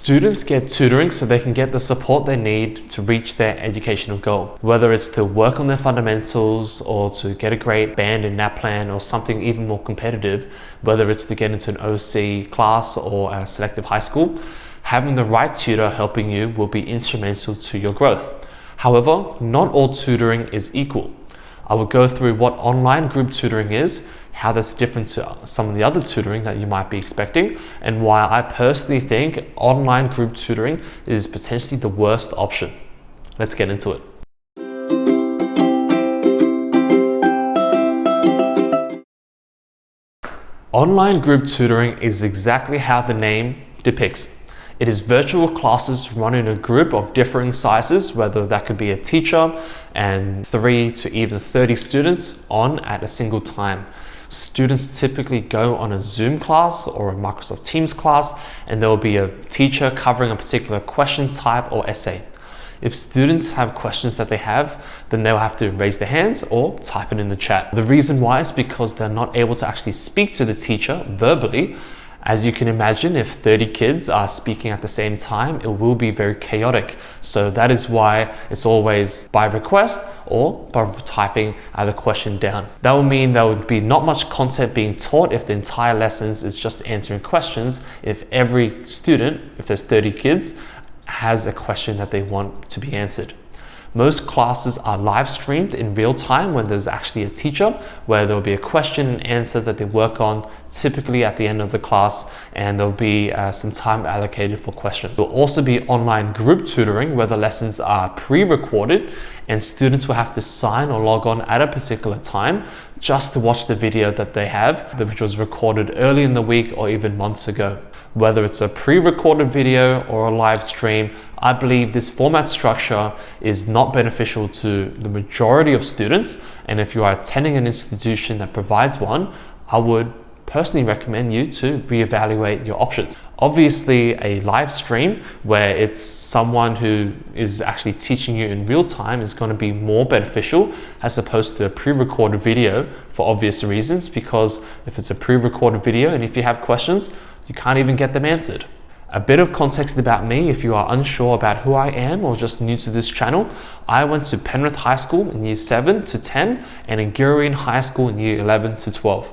Students get tutoring so they can get the support they need to reach their educational goal, whether it's to work on their fundamentals or to get a great band in NAPLAN or something even more competitive, whether it's to get into an OC class or a selective high school. Having the right tutor helping you will be instrumental to your growth. However, not all tutoring is equal. I will go through what online group tutoring is, how that's different to some of the other tutoring that you might be expecting, and why I personally think online group tutoring is potentially the worst option. Let's get into it. Online group tutoring is exactly how the name depicts. It is virtual classes run in a group of differing sizes, whether that could be a teacher and 3 to even 30 students on at a single time. Students typically go on a Zoom class or a Microsoft Teams class, and there will be a teacher covering a particular question type or essay. If students have questions that they have, then they'll have to raise their hands or type it in the chat. The reason why is because they're not able to actually speak to the teacher verbally. As you can imagine, if 30 kids are speaking at the same time, it will be very chaotic. So that is why it's always by request or by typing the question down. That will mean there would be not much content being taught if the entire lessons is just answering questions. If every student, if there's 30 kids, has a question that they want to be answered. Most classes are live streamed in real time when there's actually a teacher, where there'll be a question and answer that they work on typically at the end of the class, and there'll be some time allocated for questions. There'll also be online group tutoring where the lessons are pre-recorded and students will have to sign or log on at a particular time just to watch the video that they have, which was recorded early in the week or even months ago. Whether it's a pre-recorded video or a live stream, I believe this format structure is not beneficial to the majority of students. And if you are attending an institution that provides one, I would personally recommend you to reevaluate your options. Obviously, a live stream where it's someone who is actually teaching you in real time is going to be more beneficial as opposed to a pre-recorded video for obvious reasons, because if it's a pre-recorded video and if you have questions, you can't even get them answered. A bit of context about me if you are unsure about who I am or just new to this channel. I went to Penrith High School in year 7 to 10 and in Gureen High School in year 11 to 12.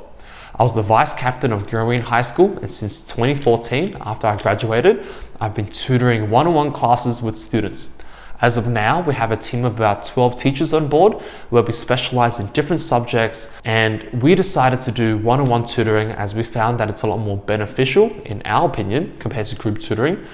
I was the vice captain of Gureen High School, and since 2014, after I graduated, I've been tutoring one-on-one classes with students. As of now, we have a team of about 12 teachers on board where we specialize in different subjects, and we decided to do one-on-one tutoring as we found that it's a lot more beneficial, in our opinion, compared to group tutoring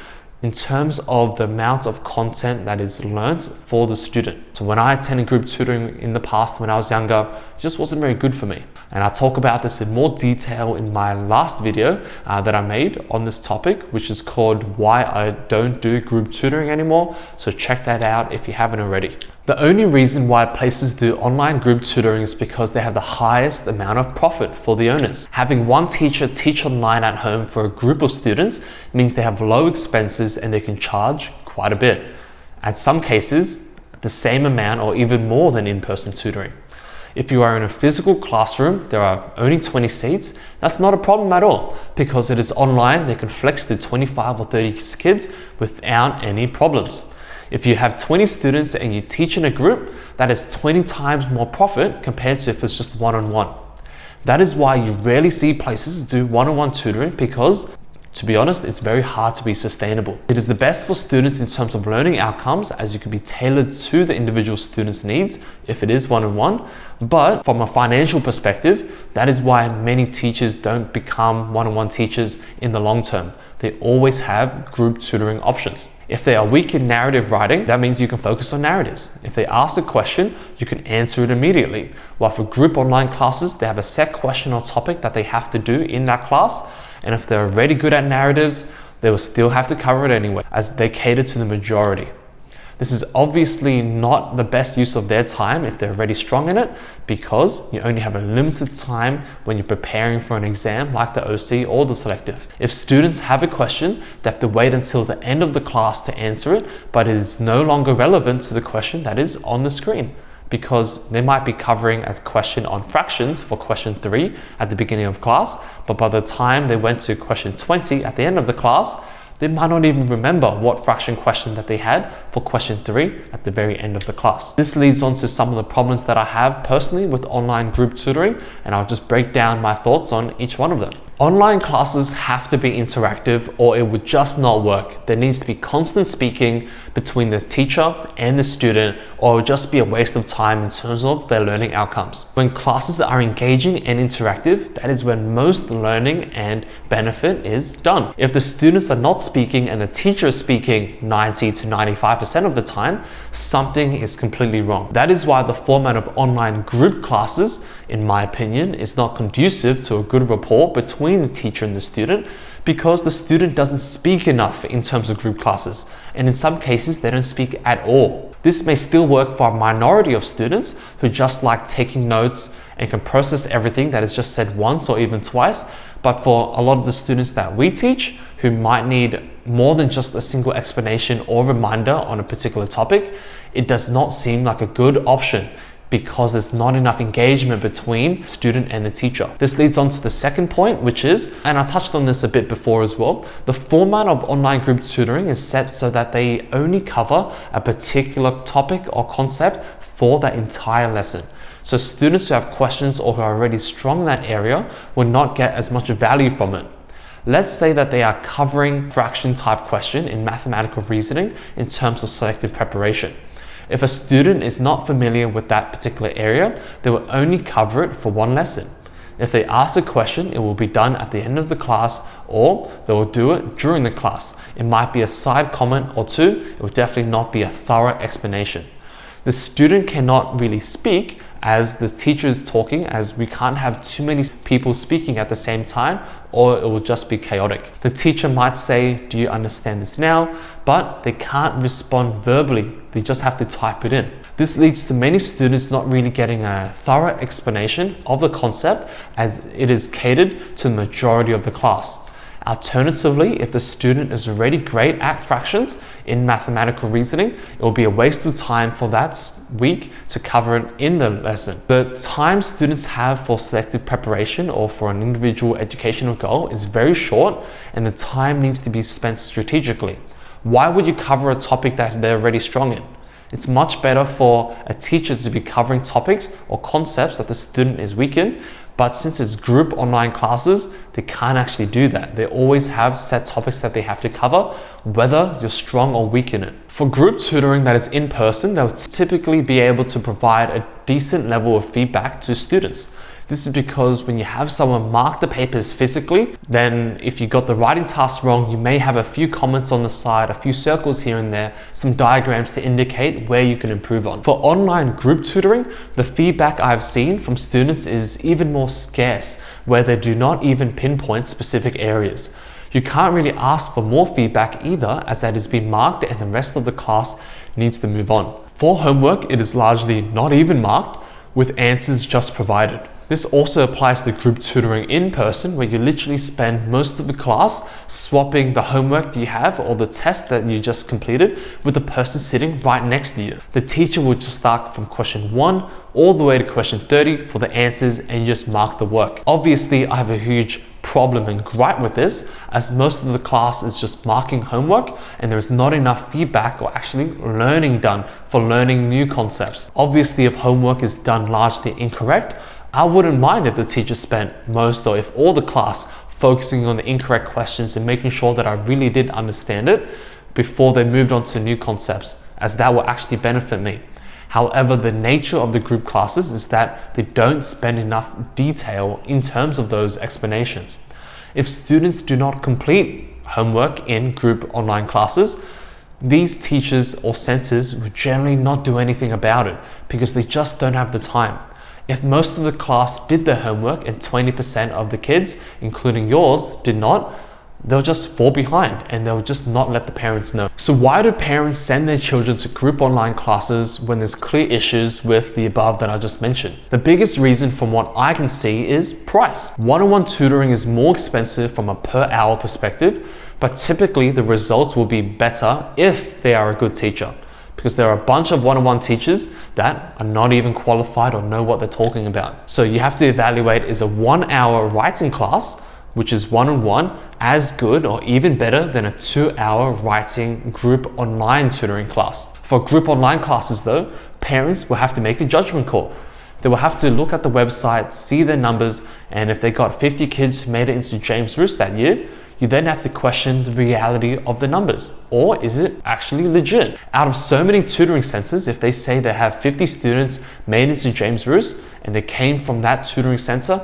in terms of the amount of content that is learnt for the student. So when I attended group tutoring in the past when I was younger, it just wasn't very good for me. And I'll talk about this in more detail in my last video that I made on this topic, which is called Why I Don't Do Group Tutoring Anymore. So check that out if you haven't already. The only reason why places do online group tutoring is because they have the highest amount of profit for the owners. Having one teacher teach online at home for a group of students means they have low expenses and they can charge quite a bit. At some cases, the same amount or even more than in-person tutoring. If you are in a physical classroom, there are only 20 seats, that's not a problem at all, because it is online, they can flex to 25 or 30 kids without any problems. If you have 20 students and you teach in a group, that is 20 times more profit compared to if it's just one-on-one. That is why you rarely see places do one-on-one tutoring, because to be honest, it's very hard to be sustainable. It is the best for students in terms of learning outcomes, as you can be tailored to the individual student's needs if it is one-on-one. But from a financial perspective, that is why many teachers don't become one-on-one teachers in the long term. They always have group tutoring options. If they are weak in narrative writing, that means you can focus on narratives. If they ask a question, you can answer it immediately. While for group online classes, they have a set question or topic that they have to do in that class. And if they're already good at narratives, they will still have to cover it anyway, as they cater to the majority. This is obviously not the best use of their time if they're already strong in it, because you only have a limited time when you're preparing for an exam like the OC or the selective. If students have a question, they have to wait until the end of the class to answer it, but it is no longer relevant to the question that is on the screen, because they might be covering a question on fractions for question 3 at the beginning of class, but by the time they went to question 20 at the end of the class, They might not even remember what fraction question that they had for question 3 at the very end of the class. This leads on to some of the problems that I have personally with online group tutoring, and I'll just break down my thoughts on each one of them. Online classes have to be interactive or it would just not work. There needs to be constant speaking between the teacher and the student, or it would just be a waste of time in terms of their learning outcomes. When classes are engaging and interactive, that is when most learning and benefit is done. If the students are not speaking and the teacher is speaking 90 to 95% of the time, something is completely wrong. That is why the format of online group classes, in my opinion, is not conducive to a good rapport between the teacher and the student, because the student doesn't speak enough in terms of group classes, and in some cases they don't speak at all. This may still work for a minority of students who just like taking notes and can process everything that is just said once or even twice, but for a lot of the students that we teach who might need more than just a single explanation or reminder on a particular topic, it does not seem like a good option, because there's not enough engagement between student and the teacher. This leads on to the second point, which is, and I touched on this a bit before as well, the format of online group tutoring is set so that they only cover a particular topic or concept for that entire lesson. So students who have questions or who are already strong in that area will not get as much value from it. Let's say that they are covering fraction type question in mathematical reasoning in terms of selective preparation. If a student is not familiar with that particular area, they will only cover it for one lesson. If they ask a question, it will be done at the end of the class, or they will do it during the class. It might be a side comment or two, it will definitely not be a thorough explanation. The student cannot really speak as the teacher is talking, as we can't have too many people speaking at the same time, or it will just be chaotic. The teacher might say, "Do you understand this now?" But they can't respond verbally, they just have to type it in. This leads to many students not really getting a thorough explanation of the concept, as it is catered to the majority of the class. Alternatively, if the student is already great at fractions in mathematical reasoning, it will be a waste of time for that week to cover it in the lesson. The time students have for selective preparation or for an individual educational goal is very short, and the time needs to be spent strategically. Why would you cover a topic that they're already strong in? It's much better for a teacher to be covering topics or concepts that the student is weak in, but since it's group online classes, they can't actually do that. They always have set topics that they have to cover, whether you're strong or weak in it. For group tutoring that is in person, they'll typically be able to provide a decent level of feedback to students. This is because when you have someone mark the papers physically, then if you got the writing task wrong, you may have a few comments on the side, a few circles here and there, some diagrams to indicate where you can improve on. For online group tutoring, the feedback I've seen from students is even more scarce, where they do not even pinpoint specific areas. You can't really ask for more feedback either, as that has been marked and the rest of the class needs to move on. For homework, it is largely not even marked, with answers just provided. This also applies to group tutoring in person, where you literally spend most of the class swapping the homework that you have or the test that you just completed with the person sitting right next to you. The teacher will just start from question 1 all the way to question 30 for the answers, and you just mark the work. Obviously, I have a huge problem and gripe with this, as most of the class is just marking homework and there is not enough feedback or actually learning done for learning new concepts. Obviously, if homework is done largely incorrect, I wouldn't mind if the teacher spent most, or if all the class, focusing on the incorrect questions and making sure that I really did understand it before they moved on to new concepts, as that will actually benefit me. However, the nature of the group classes is that they don't spend enough detail in terms of those explanations. If students do not complete homework in group online classes, these teachers or centers will generally not do anything about it because they just don't have the time. If most of the class did their homework and 20% of the kids, including yours, did not, they'll just fall behind and they'll just not let the parents know. So why do parents send their children to group online classes when there's clear issues with the above that I just mentioned? The biggest reason from what I can see is price. One-on-one tutoring is more expensive from a per hour perspective, but typically the results will be better if they are a good teacher, because there are a bunch of one-on-one teachers that are not even qualified or know what they're talking about. So you have to evaluate, is a 1 hour writing class which is one-on-one, as good or even better than a 2-hour writing group online tutoring class. For group online classes though, parents will have to make a judgment call. They will have to look at the website, see their numbers, and if they got 50 kids who made it into James Roos that year, you then have to question the reality of the numbers. Or is it actually legit? Out of so many tutoring centers, if they say they have 50 students made into James Roos and they came from that tutoring center,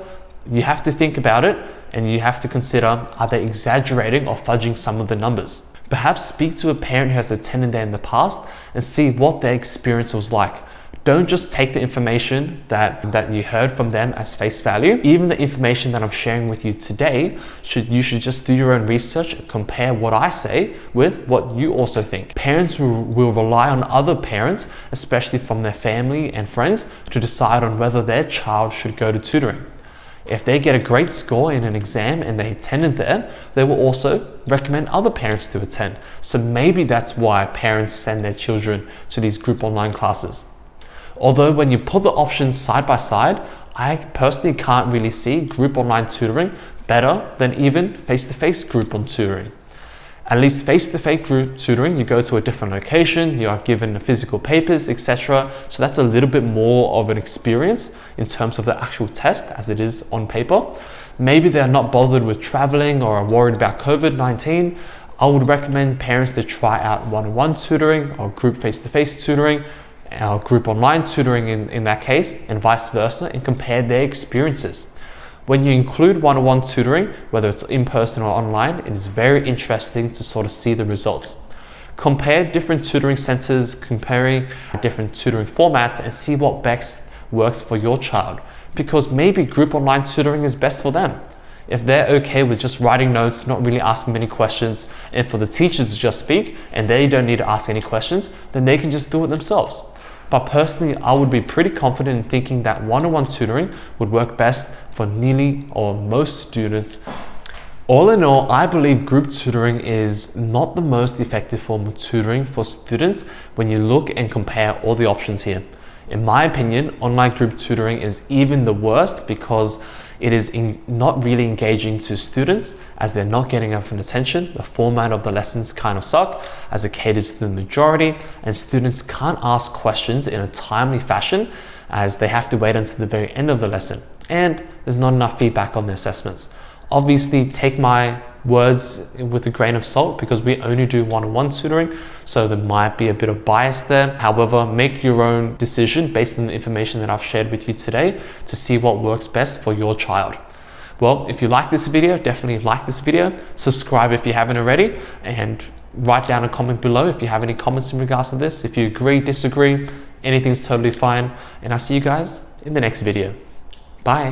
you have to think about it and you have to consider, are they exaggerating or fudging some of the numbers? Perhaps speak to a parent who has attended there in the past and see what their experience was like. Don't just take the information that you heard from them as face value. Even the information that I'm sharing with you today, you should just do your own research and compare what I say with what you also think. Parents will rely on other parents, especially from their family and friends, to decide on whether their child should go to tutoring. If they get a great score in an exam and they attended there, they will also recommend other parents to attend. So maybe that's why parents send their children to these group online classes. Although when you put the options side by side, I personally can't really see group online tutoring better than even face-to-face group on tutoring. At least face-to-face group tutoring, you go to a different location, you are given physical papers, etc. So that's a little bit more of an experience in terms of the actual test as it is on paper. Maybe they're not bothered with traveling or are worried about COVID-19. I would recommend parents to try out one-on-one tutoring or group face-to-face tutoring, or group online tutoring in that case, and vice versa, and compare their experiences. When you include one-on-one tutoring, whether it's in person or online, it is very interesting to sort of see the results. Compare different tutoring centers, comparing different tutoring formats, and see what best works for your child, because maybe group online tutoring is best for them. If they're okay with just writing notes, not really asking many questions, and for the teachers to just speak and they don't need to ask any questions, then they can just do it themselves. But personally, I would be pretty confident in thinking that one-on-one tutoring would work best for nearly or most students. All in all, I believe group tutoring is not the most effective form of tutoring for students when you look and compare all the options here. In my opinion, online group tutoring is even the worst because it is not really engaging to students as they're not getting enough attention. The format of the lessons kind of suck as it caters to the majority, and students can't ask questions in a timely fashion as they have to wait until the very end of the lesson. And there's not enough feedback on the assessments. Obviously, take my words with a grain of salt because we only do one-on-one tutoring, so there might be a bit of bias there. However, make your own decision based on the information that I've shared with you today to see what works best for your child. Well, if you like this video, definitely like this video, subscribe if you haven't already, and write down a comment below if you have any comments in regards to this. If you agree, disagree, anything's totally fine, and I'll see you guys in the next video. Bye.